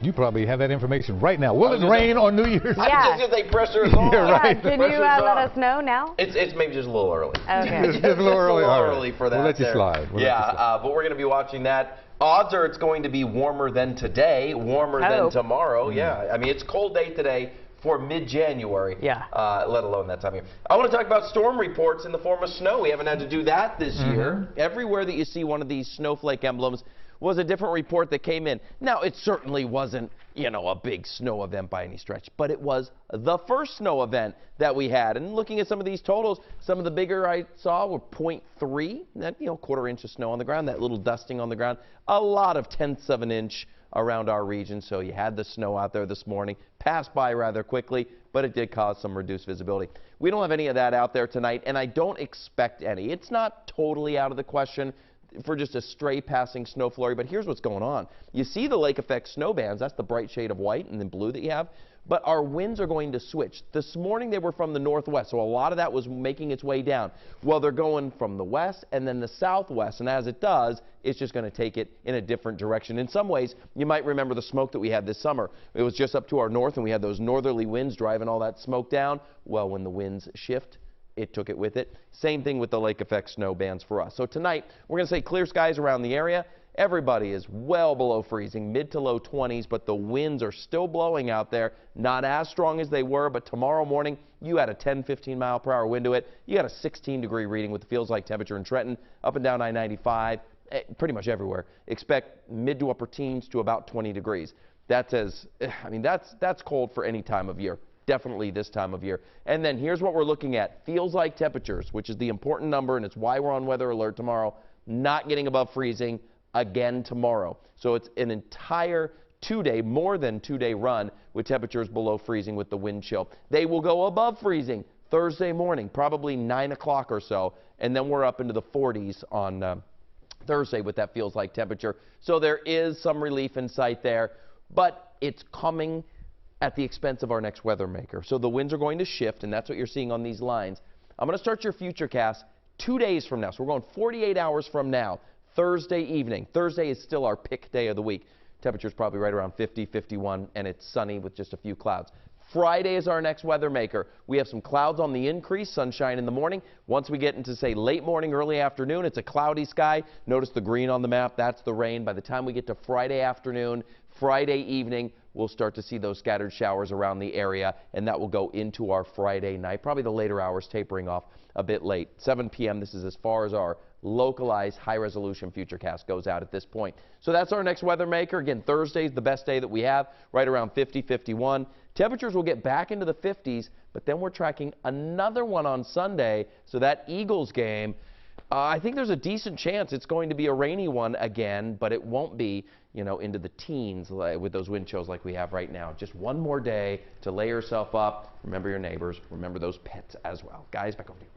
You probably have that information right now. Will it rain on New Year's? Yeah. Just they pressure us on. Yeah, right. Can you let us know now? It's maybe just a little early. Okay. Just a little early. Early for that. We'll let you slide. But we're going to be watching that. Odds are it's going to be warmer than today, warmer than tomorrow. Yeah, I mean, it's a cold day today for mid-January, let alone that time of year. I want to talk about storm reports in the form of snow. We haven't had to do that this year. Everywhere that you see one of these snowflake emblems was a different report that came in. Now, it certainly wasn't, a big snow event by any stretch, but it was the first snow event that we had. And looking at some of these totals, some of the bigger I saw were 0.3, that, quarter inch of snow on the ground, that little dusting on the ground. A lot of tenths of an inch around our region, so you had the snow out there this morning, passed by rather quickly, but it did cause some reduced visibility. We don't have any of that out there tonight, and I don't expect any. It's not totally out of the question for just a stray passing snow flurry, but here's what's going on. You see the lake effect snow bands, that's the bright shade of white and then blue that you have, but our winds are going to switch. This morning they were from the northwest, so a lot of that was making its way down. Well, they're going from the west and then the southwest, and as it does, it's just going to take it in a different direction. In some ways, you might remember the smoke that we had this summer. It was just up to our north, and we had those northerly winds driving all that smoke down. Well, when the winds shift, it took it with it. Same thing with the lake effect snow bands for us. So tonight, we're going to say clear skies around the area. Everybody is well below freezing, mid to low 20s, but the winds are still blowing out there. Not as strong as they were, but tomorrow morning, you had a 10, 15 mile per hour wind to it. You had a 16-degree reading with the feels like temperature in Trenton, up and down I-95, pretty much everywhere. Expect mid to upper teens to about 20 degrees. That's cold for any time of year. Definitely this time of year. And then here's what we're looking at. Feels like temperatures, which is the important number, and it's why we're on weather alert tomorrow, not getting above freezing again tomorrow. So it's an entire more than two-day run with temperatures below freezing with the wind chill. They will go above freezing Thursday morning, probably 9 o'clock or so, and then we're up into the 40s on Thursday with that feels like temperature. So there is some relief in sight there, but it's coming at the expense of our next weather maker. So the winds are going to shift, and that's what you're seeing on these lines. I'm going to start your future cast 2 days from now. So we're going 48 hours from now, Thursday evening. Thursday is still our pick day of the week. Temperature's probably right around 50, 51, and it's sunny with just a few clouds. Friday is our next weather maker. We have some clouds on the increase, sunshine in the morning. Once we get into, say, late morning, early afternoon, it's a cloudy sky. Notice the green on the map, that's the rain. By the time we get to Friday afternoon, Friday evening, we'll start to see those scattered showers around the area, and that will go into our Friday night, probably the later hours tapering off a bit late. 7 p.m., this is as far as our localized high-resolution futurecast goes out at this point. So that's our next weather maker. Again, Thursday's the best day that we have, right around 50, 51. Temperatures will get back into the 50s, but then we're tracking another one on Sunday, so that Eagles game, I think there's a decent chance it's going to be a rainy one again, but it won't be, into the teens with those wind chills like we have right now. Just one more day to lay yourself up. Remember your neighbors. Remember those pets as well. Guys, back over to you.